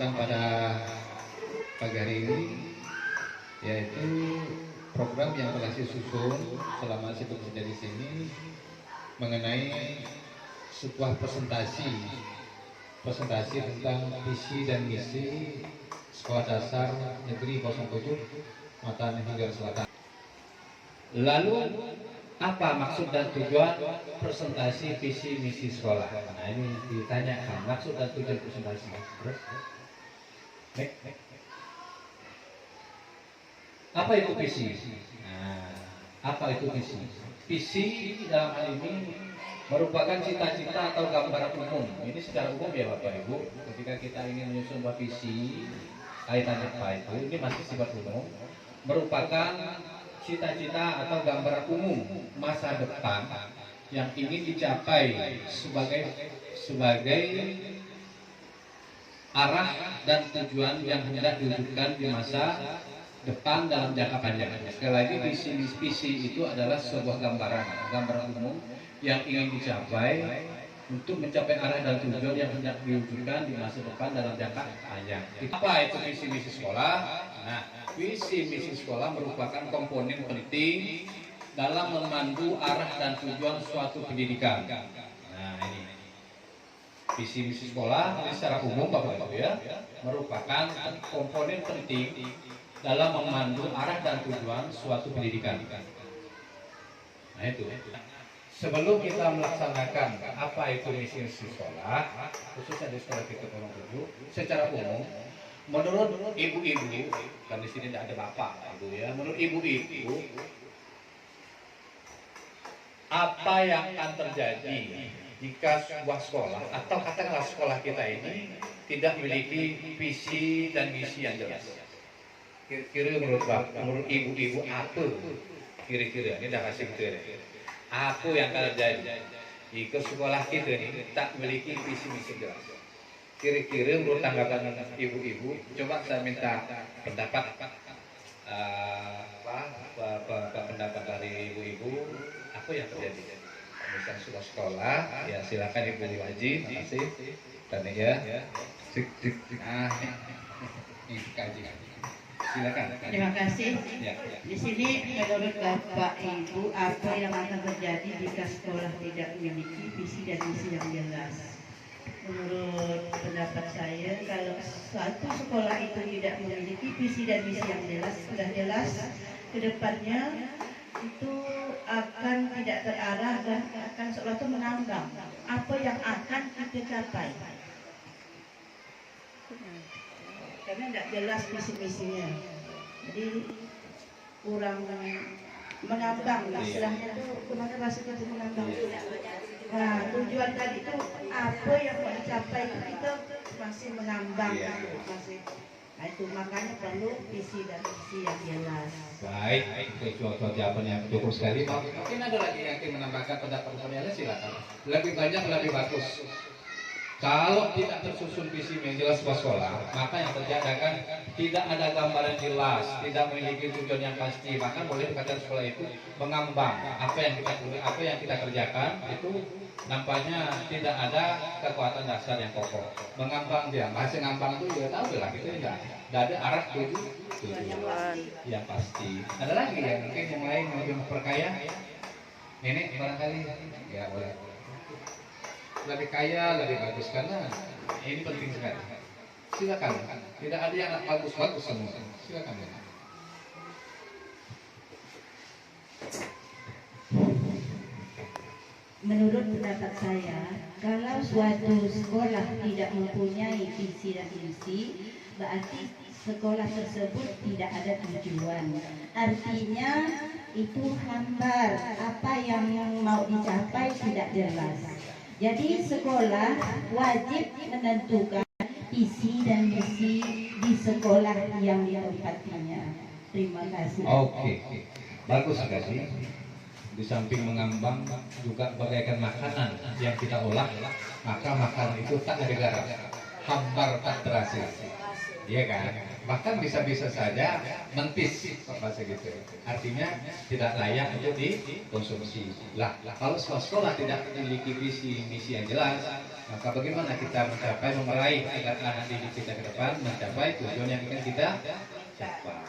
kesempatan pada pagi hari ini, yaitu program yang telah disusun selama saya bekerja di sini mengenai sebuah presentasi tentang visi dan misi Sekolah Dasar Negeri 07 Matan Hinggar Selatan. Lalu apa maksud dan tujuan presentasi visi misi sekolah? Nah, ini ditanyakan maksud dan tujuan presentasi. Terus, apa itu visi? Nah, apa itu visi? Visi dalam hal ini merupakan cita-cita atau gambaran umum. Ini secara umum ya Bapak Ibu. Ketika kita ingin menyusun sebuah visi kaitannya apa itu, ini masih sifat umum. Merupakan cita-cita atau gambaran umum masa depan yang ingin dicapai sebagai arah dan tujuan yang hendak diwujudkan di masa depan dalam jangka panjang. Sekali lagi, visi itu adalah sebuah gambaran umum yang ingin dicapai untuk mencapai arah dan tujuan yang hendak diwujudkan di masa depan dalam jangka panjang. Apa itu visi misi sekolah? Nah, visi misi sekolah merupakan komponen penting dalam memandu arah dan tujuan suatu pendidikan. Nah, ini visi misi sekolah secara umum Bapak-Ibu ya, merupakan komponen penting dalam memandu arah dan tujuan suatu pendidikan. Nah, itu. Sebelum kita melaksanakan apa itu misi sekolah, khususnya di sekolah kita 07, secara umum, menurut ibu-ibu, kan di sini tidak ada bapak, ibu ya. Menurut ibu-ibu, apa yang akan terjadi jika sebuah sekolah atau katakanlah sekolah kita ini tidak memiliki visi dan misi yang jelas? Kira-kira menurut ibu-ibu apa? Kira-kira ini dah kasih gitu ya. Apa yang akan terjadi jika sekolah kita ini tak memiliki visi misi jelas? Kira-kira menurut tanggapan ibu-ibu, coba saya minta pendapat pendapat dari ibu-ibu, apa yang terjadi? Misalnya sudah sekolah, ya silakan Ibu Haji, terima kasih. Dan ya, Ibu Kaji. Silakan. Terima kasih. Ya. Di sini menurut Bapak Ibu, apa yang akan terjadi jika sekolah tidak memiliki visi dan misi yang jelas? Menurut pendapat saya, kalau suatu sekolah itu tidak memiliki visi dan misi yang jelas, sudah jelas ke depannya itu akan tidak terarah dan akan seolah itu mengambang apa yang akan kita capai. Karena tidak jelas visi misinya, jadi kurang mengambang lah istilahnya. Kemana bahasanya itu mengambang? Nah, tujuan tadi itu apa yang mau dicapai, kita masih mengambang, masih. Nah, itu makanya perlu visi dan misi yang jelas. Baik, itu jawaban yang cukup sekali. Mungkin ada lagi yang ingin menambahkan pendapat-pendapatnya, silakan. Lebih banyak lebih bagus. Kalau tidak tersusun visi yang jelas sebuah sekolah, maka yang terjadi akan tidak ada gambaran jelas, tidak memiliki tujuan yang pasti. Maka boleh dikatakan sekolah itu mengambang. Apa yang kita kerjakan itu nampaknya tidak ada kekuatan dasar yang kokoh. Mengambang dia, bahasa ngambang itu ya tahu lah gitu ya. Tidak ada arah tujuan yang pasti. Ada lagi ya mungkin yang lain yang lebih memperkaya. Nenek barangkali ya boleh. Lebih kaya, lebih bagus karena ini penting sekali. Silakan. Tidak ada yang bagus-bagus semua. Silakan. Menurut pendapat saya, kalau suatu sekolah tidak mempunyai visi dan misi, berarti sekolah tersebut tidak ada tujuan. Artinya itu hambar, apa yang mau dicapai tidak jelas. Jadi sekolah wajib menentukan visi dan misi di sekolah yang ditempatinya. Terima kasih. Oke. Bagus sekali. Di samping mengambang juga bagaikan makanan yang kita olah, maka makanan itu tak ada garam, hambar tak terasa. Iya kan? Bahkan bisa-bisa saja mentis, bahasa gitu. Artinya tidak layak untuk dikonsumsi. Lah, kalau sekolah tidak memiliki visi misi yang jelas, Maka bagaimana kita meraih agar anak didik kita ke depan mencapai tujuan yang ingin kita capai.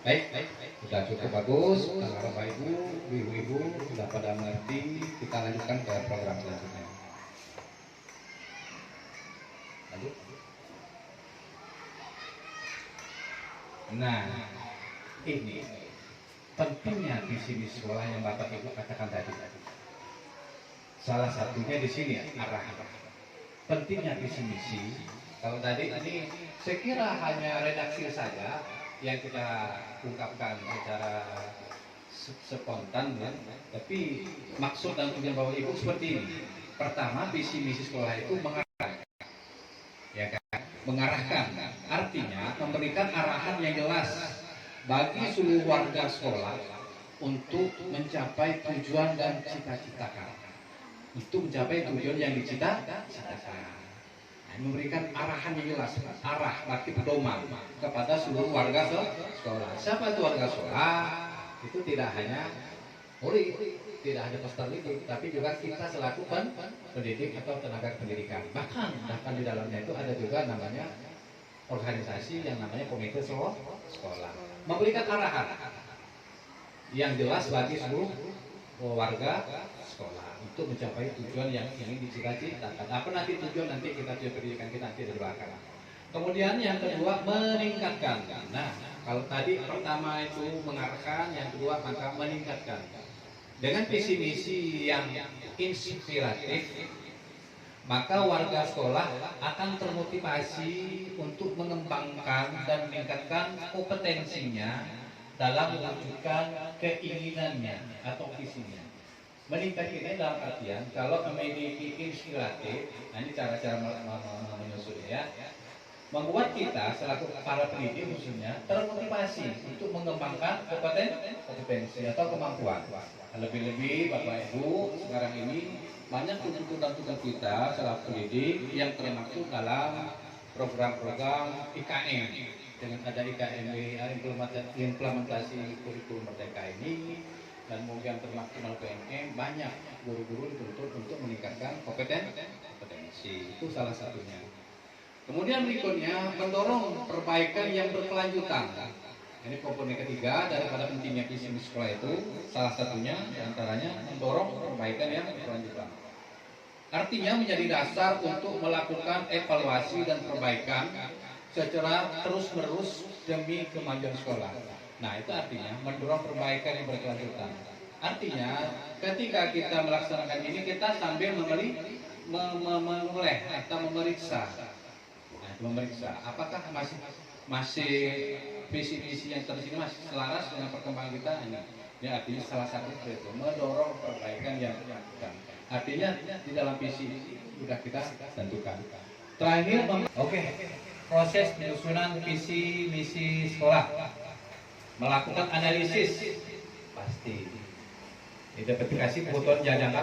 Baik, sudah cukup bagus. Kalau Bapak Ibu, Ibu-ibu sudah pada mengerti, kita lanjutkan ke program selanjutnya. Lanjut. Nah, ini pentingnya visi misi sekolah yang Bapak Ibu katakan tadi. Salah satunya di sini arah. Pentingnya visi misi. Kalau tadi ini saya kira hanya redaksi saja yang kita ungkapkan secara spontan, ya. Tapi maksud dan tujuan Bapak Ibu seperti ini. Pertama, visi misi sekolah itu mengarahkan, ya kan? Mengarahkan, artinya memberikan arahan yang jelas bagi seluruh warga sekolah untuk mencapai tujuan dan cita-citakan. Untuk mencapai tujuan yang dicita-citakan. Memberikan arahan yang jelas, arah berarti pedoman kepada seluruh warga sekolah. Siapa itu warga sekolah? Itu tidak hanya murid, tidak hanya peserta didik, tapi juga kita selaku pendidik atau tenaga pendidikan. Bahkan di dalamnya itu ada juga namanya organisasi yang namanya komite sekolah. Memberikan arahan yang jelas bagi seluruh warga sekolah untuk mencapai tujuan yang ingin dicita-citakan. Apa nanti tujuan nanti kita pendidikan kita nanti dari belakang. Kemudian yang kedua meningkatkan. Nah, kalau tadi pertama itu mengarahkan, yang kedua maka meningkatkan. Dengan visi misi yang inspiratif, maka warga sekolah akan termotivasi untuk mengembangkan dan meningkatkan kompetensinya dalam mewujudkan keinginannya atau visinya. Meningkat ini dalam artian kalau memiliki inspiratif, nah ini cara-cara menyusunnya ya, membuat kita selaku para pendidik khususnya termotivasi untuk mengembangkan kompetensi atau kemampuan. Lebih-lebih Bapak Ibu sekarang ini banyak tuntutan kita selaku pendidik yang termasuk dalam program-program IKM. Dengan ada IKM implementasi kurikulum merdeka ini, dan mungkin termasuk PNM, banyak guru-guru dituntut untuk meningkatkan kompetensi. Itu salah satunya. Kemudian berikutnya mendorong perbaikan yang berkelanjutan. Ini komponen ketiga daripada pentingnya visi misi sekolah itu, salah satunya diantaranya mendorong perbaikan yang berkelanjutan. Artinya menjadi dasar untuk melakukan evaluasi dan perbaikan secara terus-menerus demi kemajuan sekolah. Nah, itu artinya mendorong perbaikan yang berkelanjutan. Artinya ketika kita melaksanakan ini, kita sambil memulai atau memeriksa. Nah, memeriksa apakah masih visi-visi yang terus ini masih selaras dengan perkembangan kita ini. Ya, artinya salah satu itu mendorong perbaikan yang berkelanjutan. Artinya di dalam visi sudah kita tentukan. Terakhir, proses penyusunan visi misi sekolah. Melakukan analisis pasti identifikasi kebutuhan jangka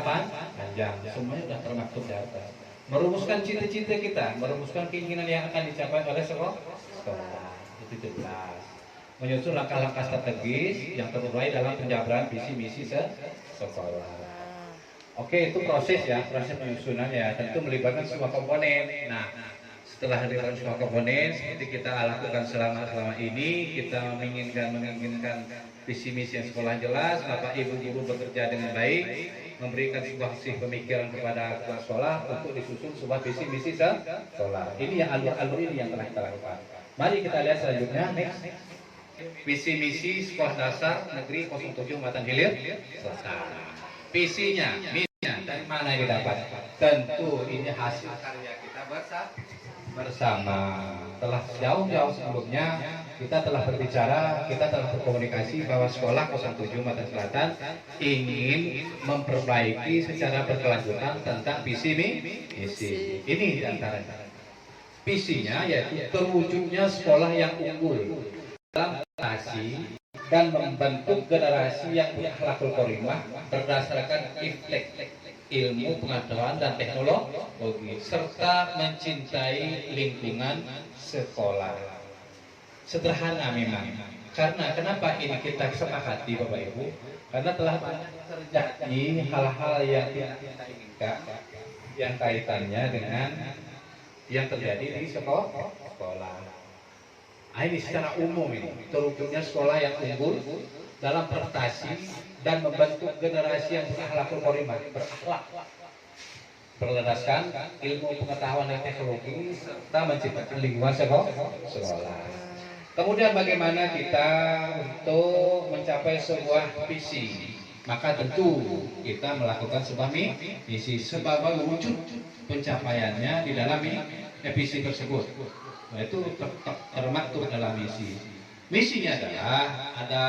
panjang, semuanya sudah termaktub di atas. Merumuskan cita-cita kita, merumuskan keinginan yang akan dicapai oleh sekolah, itu jelas. Menyusun langkah-langkah strategis yang tertuai dalam penjabaran visi misi sekolah. Oke, itu proses ya, proses penyusunan ya, tentu melibatkan semua komponen. Nah, setelah melibatkan semua komponen seperti kita lakukan selama ini, kita menginginkan visi misi yang sekolah jelas, Bapak Ibu guru bekerja dengan baik, memberikan sebuah pemikiran kepada kepala sekolah untuk disusun sebuah visi misi sekolah. Ini yang alur ini yang telah kita lakukan. Mari kita lihat selanjutnya, next. Visi misi Sekolah Dasar Negeri 07 Matan Hilir selesai. Visinya, misinya dari mana didapat? Tentu ini hasil karya kita bersama. Telah jauh-jauh sebelumnya kita telah berbicara, kita telah berkomunikasi bahwa Sekolah 07 Matan Selatan ingin memperbaiki secara berkelanjutan tentang visi misi. Ini diantaranya. Visinya yaitu terwujudnya sekolah yang unggul dalam prestasi dan membentuk generasi yang berakhlakul karimah berdasarkan iftek ilmu, pengetahuan dan teknologi serta mencintai lingkungan sekolah. Sederhana memang. Karena kenapa ini kita sepakati Bapak Ibu? Karena telah terjadi hal-hal yang tidak kita inginkan yang kaitannya dengan yang terjadi di sekolah. Ini secara umum ini terwujudnya sekolah yang unggul dalam prestasi dan membentuk generasi yang berakhlakul karimah, berakhlak, berdasarkan ilmu pengetahuan dan teknologi serta menciptakan lingkungan sekolah. Kemudian bagaimana kita untuk mencapai sebuah visi? Maka tentu kita melakukan sebuah misi sebagai wujud pencapaiannya di dalam visi tersebut. Nah, itu termaktub dalam misi. Misinya adalah ada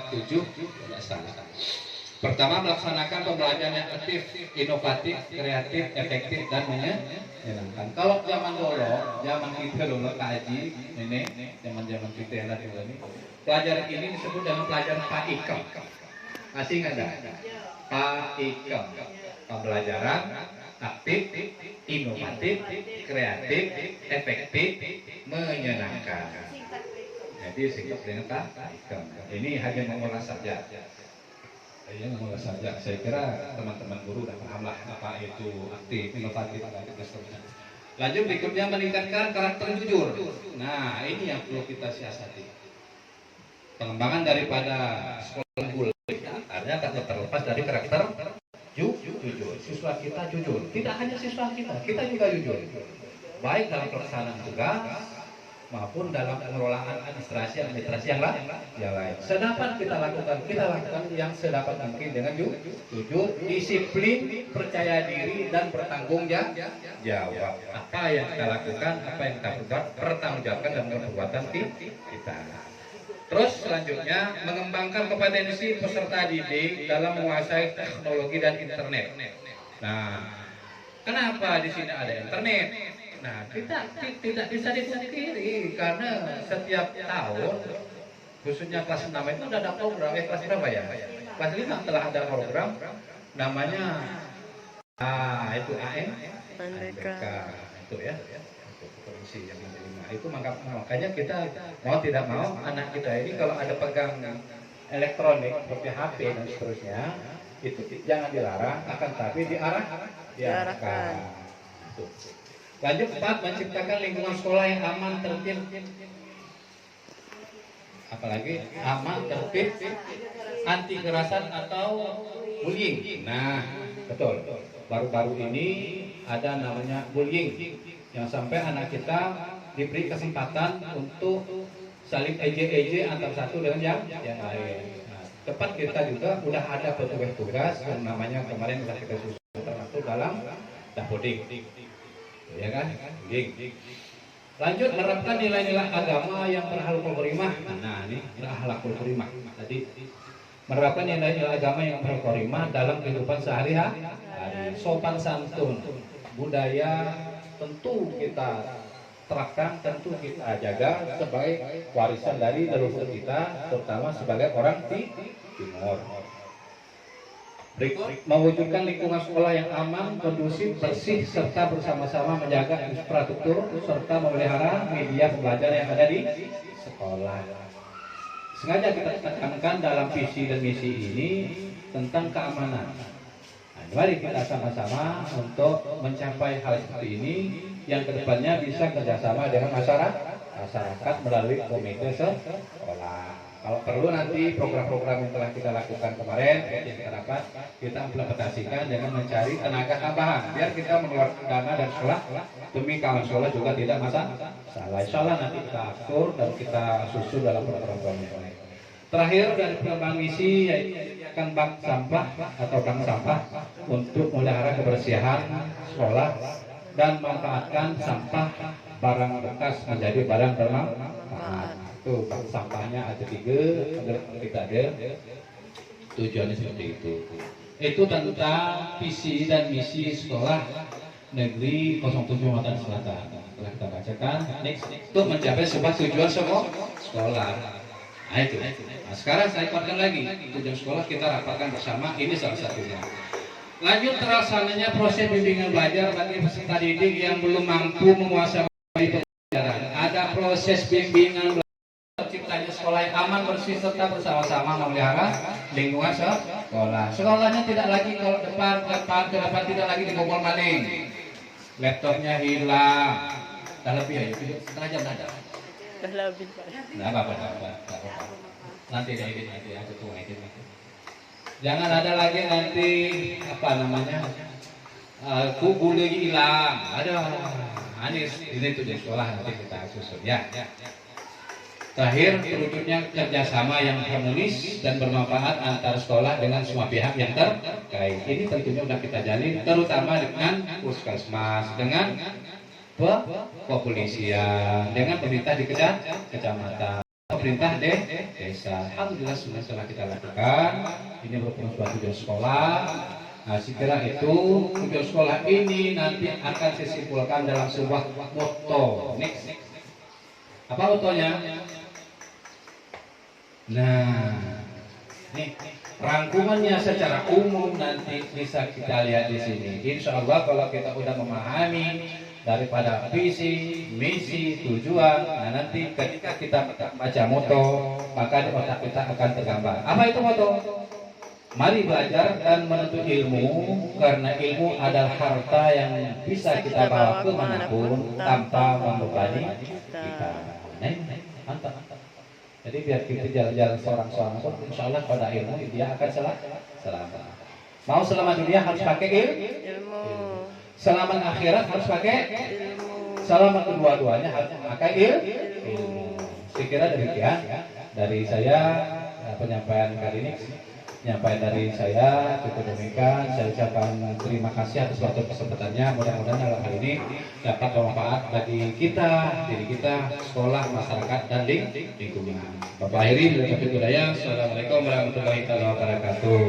7, tidak salah. Pertama, melaksanakan pembelajaran yang aktif, inovatif, kreatif, efektif, dan menyenangkan. Kalau zaman dulu, zaman kita dulu kaji, ini zaman kita yang dulu ini, pelajaran ini disebut dengan pelajaran PAIKEM. Masih nggak ada? PAIKEM. Pembelajaran aktif, inovatif, kreatif, efektif, menyenangkan. Jadi singkat dengan PAIKEM. Ini hanya mengulas saja. Saya kira teman-teman guru sudah pahamlah apa itu aktif, inovatif, dan seterusnya. Lanjut berikutnya, meningkatkan karakter jujur. Nah, ini yang perlu kita siasati. Pengembangan daripada sekolah unggul artinya akan terlepas dari karakter jujur. Siswa kita jujur. Tidak hanya siswa kita juga jujur. Baik dalam pelaksanaan tugas maupun dalam pengelolaan administrasi yang lain. Sedapat kita lakukan yang sedapat mungkin dengan jujur, disiplin, percaya diri, dan bertanggung jawab. Apa yang kita lakukan, apa yang kita perbuat, pertanggungjawabkan dalam perbuatan kita. Terus selanjutnya, mengembangkan kompetensi peserta didik dalam menguasai teknologi dan internet. Nah, kenapa di sini ada internet? Nah, kita tidak bisa dipungkiri karena setiap tahun, khususnya kelas 6 itu ada program, kelas berapa ya? Kelas 5 telah ada program namanya itu ANBK itu ya, provinsi yang menerima itu. Makanya kita mau tidak mau anak kita ini kalau ada pegang elektronik seperti HP dan seterusnya itu jangan dilarang, akan tapi diarahkan. Lanjut 4, menciptakan lingkungan sekolah yang aman, tertib, apalagi aman, tertib, anti kekerasan atau bullying. Nah, betul. Baru-baru ini ada namanya bullying yang sampai anak kita diberi kesempatan untuk saling ejek-ejek antar satu dengan yang lain. Nah, tepat kita juga udah ada petugas tugas yang namanya kemarin sudah kita susun termasuk dalam dapoding. Ya kan? Lanjut, menerapkan nilai-nilai agama yang berakhlakul karimah. Nah, ini berakhlakul karimah. Tadi menerapkan nilai-nilai agama yang berakhlakul karimah dalam kehidupan sehari-hari. Sopan santun, budaya tentu kita terapkan, tentu kita jaga sebagai warisan dari leluhur kita, terutama sebagai orang Timur. Mewujudkan lingkungan sekolah yang aman, kondusif, bersih, serta bersama-sama menjaga infrastruktur serta memelihara media pembelajaran yang ada di sekolah. Sengaja kita tekankan dalam visi dan misi ini tentang keamanan. Nah, mari kita sama-sama untuk mencapai hal seperti ini yang kedepannya bisa kerjasama dengan masyarakat melalui komite sekolah. Kalau perlu nanti program-program yang telah kita lakukan kemarin yang kita dapat kita implementasikan dengan mencari tenaga tambahan biar kita mengeluarkan dana dan sekolah demi kawan sekolah juga tidak masalah. Insya Allah nanti kita atur dan kita susun dalam program-program yang lain. Terakhir dari pengembangan misi yaitu bank sampah atau bank sampah untuk memelihara kebersihan sekolah dan memanfaatkan sampah barang bekas menjadi barang bermanfaat. Tuh, bank sampahnya ada 3, kita ada tujuannya seperti itu. Itu tentang visi dan misi sekolah negeri 07 Kalimantan Selatan. Telah kita bacakan. Next, untuk mencapai sebuah tujuan sekolah. Nah itu. Nah, sekarang saya kuatkan lagi tujuan sekolah, kita rapatkan bersama. Ini salah satunya. Lanjut, terlaksananya proses bimbingan belajar bagi peserta didik yang belum mampu menguasai pembelajaran. Ada proses bimbingan terciptanya sekolah yang aman, bersih, serta bersama-sama memelihara lingkungan sekolah. Sekolahnya tidak lagi kalau ke depan tidak lagi dibobol maling. Laptopnya hilang. Dah lebih ya, setengah jam ada. Dah lebih Pak. Nah, apa. Nanti aku tunggu edit. Jangan ada lagi nanti apa namanya? Gula hilang. Ada. Anis, ini tuh di sekolah nanti kita susun ya. Terakhir, terwujudnya kerjasama yang harmonis dan bermanfaat antara sekolah dengan semua pihak yang terkait. Ini tentunya sudah kita jalin, terutama dengan puskesmas, dengan kepolisian, dengan pemerintah di kecamatan, pemerintah desa. Alhamdulillah sudah kita lakukan. Ini merupakan suatu tujuan sekolah. Nah, sekira itu tujuan sekolah ini nanti akan saya simpulkan dalam sebuah motto. Next. Apa motonya? Nah, nih rangkumannya secara umum nanti bisa kita lihat di sini. Insya Allah kalau kita udah memahami daripada visi, misi, tujuan, nah nanti ketika kita baca moto, maka di otak kita akan tergambar. Apa itu moto? Mari belajar dan menuntut ilmu, karena ilmu adalah harta yang bisa kita bawa kemanapun tanpa membebani kita. Nah, mantap. Jadi biar kita jalan-jalan seorang-seorang pun, insya Allah pada ilmu dia akan selamat. Mau selamat dunia harus pakai ilmu. Selamat akhirat harus pakai ilmu. Selamat kedua-duanya harus pakai ilmu. Sekira demikian dari saya penyampaian kali ini. Penyampaian dari saya cukup demikian. Saya ucapkan terima kasih atas waktu kesempatannya. Mudah-mudahan dalam hal ini dapat bermanfaat bagi kita, diri kita, sekolah, masyarakat, dan lingkungan. Bapak akhiri, bila taufiq hidayah. Assalamualaikum warahmatullahi wabarakatuh.